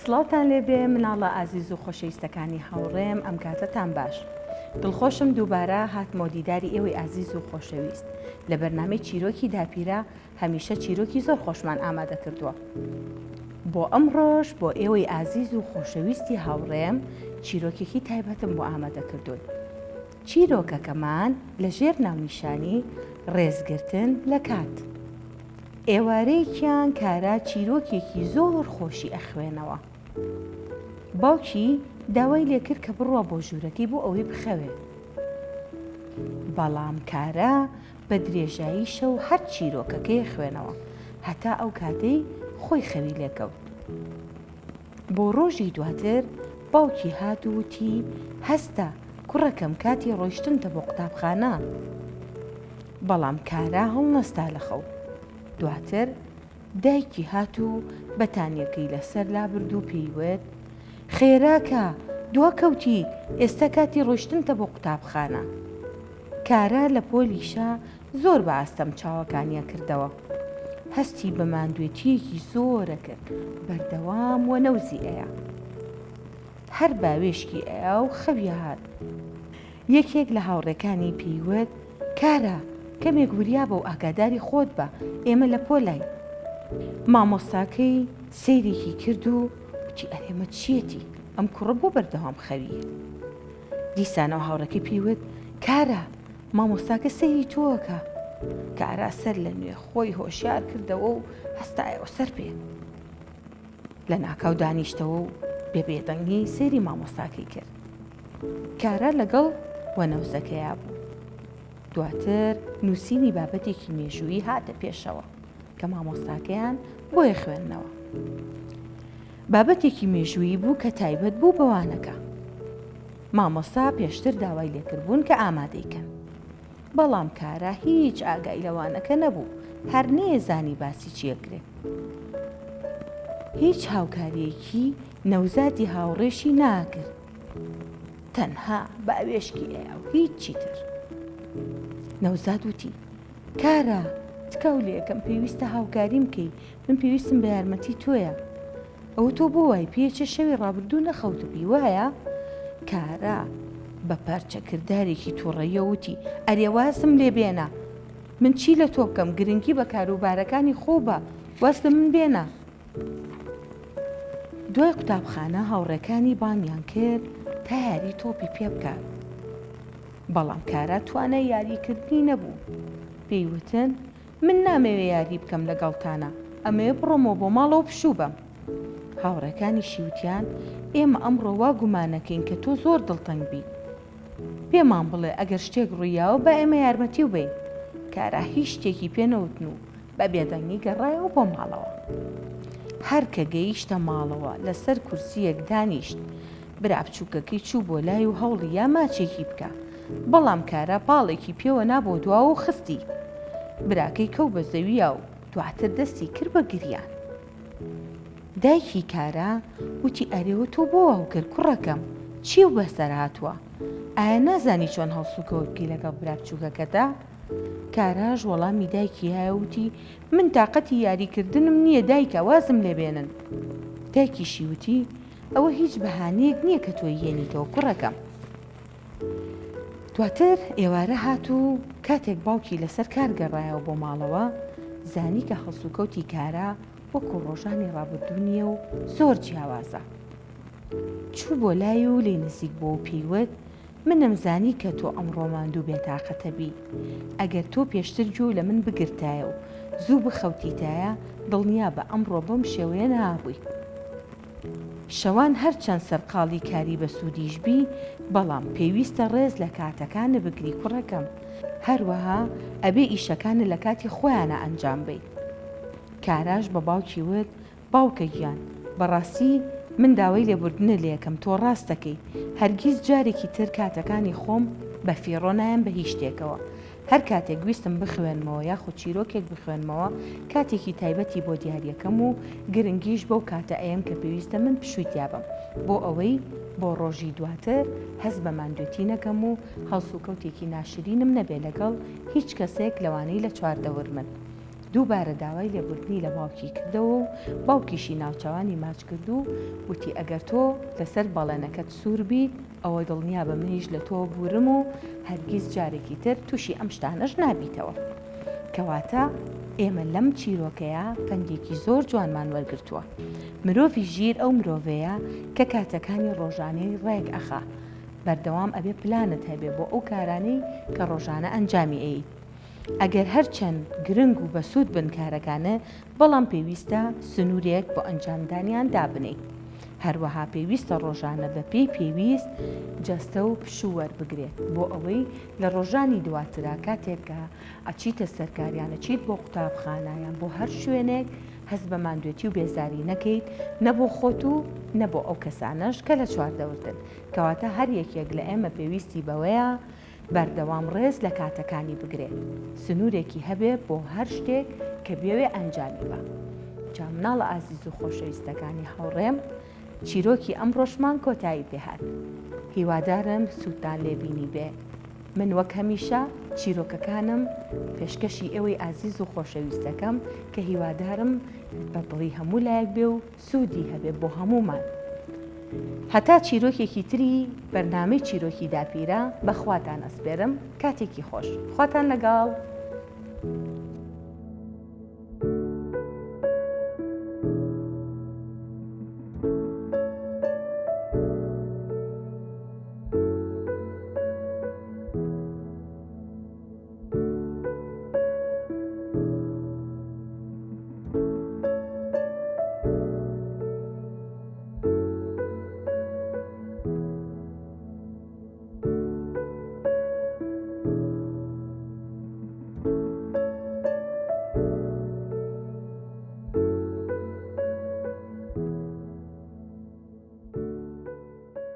سڵاتان لێبێ مناڵە ئازیز و خۆشەویستەکانی هاوڕێم ئەم کاتەتان باش. دڵخۆشم دووبارە هاتمۆ دیداری ئێوەی ئازیز و خۆشەویست. لە بەرنامەی چیرۆکی داپیرە هەمیشە چیرۆکی زۆر خۆشمان ئامادە کردووە. بۆ ئەمڕۆژ بۆ ئێوەی ئازیز و خۆشەویستی هاوڕێم چیرۆکێکی تایبەتم بۆ ئامادە کردوون. چیرۆکەکەمان لە ژێر ناونیشانی ڕێزگرتن لە کات. ئێوارەیەکیان کارە چیرۆکێکی زۆر خۆشی ئەخوێنەوە. باوکی داوای لێکرد کە بڕوە بۆ ژوورەکەی بۆ ئەوەی بخەوێ. بەڵام کارە بە درێژایی شەو هەر چیرۆکەکەی خوێنەوە هەتا ئەو کاتەی خۆی خەوی لێکەوت. بۆ ڕۆژی دواتر باوکی هات و وتی هەستە کوڕەکەم کاتی ڕۆیشتنتە بۆ قوتابخانە. بەڵام کارە هەڵنەستا لە خەو. دواتر دایکی هات و بەتانیەکەی لەسەر لابرد و پێیوت خێراکە دواکەوتی ئێستا کاتی ڕۆیشتنتە بۆ قوتابخانە. کارە لە پۆلیشە زۆر بە ئاستەم چاوەکانیە کردەوە. هەستی بە ماندوێتیەکی زۆرە کرد بەردەوام و نەوزی ئەیە. هەر باوێشکی ئەیە و خەوی هات. یەکێک لە هاوڕێکانی پێیوت کارە کەمێک وریا بە و ئاگاداری خۆت بە ئێمە لە پۆلای. مامۆستاکەی سەیرێکی کرد و وتی ئەرێمە چیەتی ئەم کوڕە بۆ بەردەوام خەویە. دیسانەوە هاوڕەکەی پێیوت کارە مامۆستاکە سەیری تۆکە. کارە سەر لە نوێ خۆی هۆشیار کردەوە و هەستایەوە سەر پێ. لە ناکاو دانیشتەوە و بێبێدەنگی سەیری مامۆستاکەی کرد. کارە لەگەڵ وەنەوزەکەیا بوو. دواتر نووسینی بابەتێکی مێژوویی هاتە پێشەوە کە مامۆستاکەیان بۆیە خوێندنەوە. بابەتێکی مێژوویی بوو کە تایبەت بوو بەوانەکە. مامۆستا پێشتر داوای لێکردبوون کە ئامادەیکەن. بەڵام کارە هیچ ئاگای لەوانەکە نەبوو، هەر نێزانی باسی چیەکرێ. هیچ هاوکاریەکی نەوزادی هاوڕێشی ناکرد. تەنها باوێشکی ئەیە و هیچی تر. نەوزاد وتی کارە تکاو لێ یەکەم پێویستە هاوکاریم بکەی، من پێویستم بە یارمەتی تۆیە. ئەوە تۆ بۆ وای پێچە شەوی ڕابردوو نەخەوتبی وایە؟ کارە بە پارچەکردارێکی تووڕەیە وتی ئەرێ وازم لێ بێنە، من چی لە تۆ بکەم گرنگی بە کاروبارەکانی خۆ بە واز لە من بێنە. دوای قوتابخانە هاوڕێکانی بانگیان کرد تا یاری تۆپی پێ بکات. بەڵام کارە توانای یاریکردنی نەبوو. پێیوتن من نامەوێ یاری بکەم لەگەڵتانە، ئەمەوێ بڕۆمەوە بۆ ماڵەوە پشوو بەم. هاوڕێکانی شیوتیان ئێمە ئەمڕۆ وا گومانەکەین کە تۆ زۆر دڵتەنگ بی. پێمان بڵێ ئەگەر شتێک ڕوویاوە بە ئێمە یارمەتی و بین. کارە هیچ شتێکی پێنەوتن و بە بێدەنگی گەڕایەوە بۆ ماڵەوە. هەر کە گەیشتە ماڵەوە لەسەر کورسیەک دانیشت. برا بچووکەکەی چوو بۆ لای و هەوڵی یا ماچێکی بکە. بەڵام کارە پاڵێکی پێوە نابۆ دواوە و خستی. براکەی کەو بە زەویە و دواتر دەستی کرد بە گریان. دایکی کارە وتی ئەرێوە تۆ بۆ واو کرد کوڕەکەم چی و بەسەر هاتووە؟ ئایا نازانی چۆن هەڵسوکەوت بکەی لەگەڵ برا بچووکەکەدا؟ کاراژ وەڵامی دایکی هایە وتی من تاقەتی یاریکردنم نییە دایکە وازم لێبێنن. دایکیشی وتی ئەوە هیچ بەهانەیەک نییە کە تۆی هێنیتەوە کوڕەکەم. دواتر ئێوارە هات و کاتێک باوکی لەسەر کار گەڕایەوە بۆ ماڵەوە زانی کە هەڵسوکەوتی کارە وەکو ڕۆژانی ڕابردوو نییە و زۆر جیاوازە. چوو بۆ لای و لێ نزیک بۆ و پێیوت منم زانی کە تۆ ئەمڕۆ ماندوو بێتاقەتە بی. ئەگەر تۆ پێشتر گوێ لە من بگرتایە و زوو بخەوتیتایە دڵنیا بە ئەمڕۆ بەم شێوەیە نابووی. شەوان هەرچەند سەرقاڵی کاری بە سوودیش بی بەڵام پێویستە ڕێز لە کاتەکانە بگری کوڕەکەم. هەروەها ئەبێ ئیشەکانە لە کاتی خۆیانە ئەنجام بێت. کاراش بە باوکی وت باوکە گیان بەڕاستی من داوای لێبوردنە لێ یەکەم تۆ ڕاست دەکەی. هەرگیز جارێکی تر کاتەکانی خۆم بە فیڕۆ نایەم بە هیچ شتێکەوە. هەر کاتێک ویستم بخوێنمەوە یاخود چیرۆکێک بخوێنمەوە کاتێکی تایبەتی بۆ دیاریەکەم و گرنگیش بەو کاتە ئەیەم کە پێویستە من پشوویتیا بم بۆ ئەوەی بۆ ڕۆژی دواتر هەز بە ماندوێتی نەکەم و هەڵسوکەوتێکی ناشرینم نەبێ لەگەڵ هیچ کەسێک لەوانەی لە چواردەوەر من. دووبارە داوای لێبوردنی لە باوکی کردەوە و باوکیشی ناوچەوانی ماچ کرد و وتی ئەگەر تۆ لەسەر بەڵێنەکەت سوور بیت ئەوە دڵنیا بە منیش لە تۆ بورم و هەرگیز جارێکی تر تووشی ئەم شتانەش نابیتەوە. کەواتە ئێمە لەم چیرۆکەیە پەندێکی زۆر جوانمان وەرگرتووە. مرۆڤی ژیر ئەو مرۆڤەیە کە کاتەکانی ڕۆژانەی ڕێک ئەخا، بەردەوام ئەبێ پلانت هەبێ بۆ ئەو کارانەی کە ڕۆژانە ئەنجامی ئەیت. ئەگەر هەرچەند گرنگ و بەسوود بن کارەکانە، بەڵام پێویستە سنوورێک بۆ ئەنجامدانیان دابنیت. هەروەها پێویستە ڕۆژانە بە پێی پێویست جەستە و پشووەر بگرێت بۆ ئەوەی لە ڕۆژانی دواترا کاتێکە ئەچیتە سەرکاریانە چیت بۆ قوتابخانایان بۆ هەر شوێنێک هەست بە ماندوێتی و بێزاری نەکەیت، نەبۆ خۆت و نەبۆ ئەو کەسانەش کە لە چواردەورتن. کەواتە هەر یەکێک لە ئێمە پێویستی بەوەیە بەردەوام ڕێز لە کاتەکانی بگرێت، سنوورێکی هەبێ بۆ هەر شتێک کە بێوێ ئەنجامی بە. جا مناڵە ئازیز و خۆشەویستەکانی هاوڕێم، چیرۆکی ئەم ڕۆژمان کۆتایی پێهات. هیوادارم سوودتان لێبینی بێ. من وەک هەمیشە چیرۆکەکانم پێشکەشی ئێوەی ئازیز و خۆشەویستەکەم کە هیوادارم بە دڵی هەموو لایەک بێ و سوودی هەبێ بۆ هەمومان. هەتا چیرۆکێکی تری بەرنامەی چیرۆکی داپیرە بەخواتان ئەسپێرم. کاتێکی خۆش، خواتان لەگەڵ.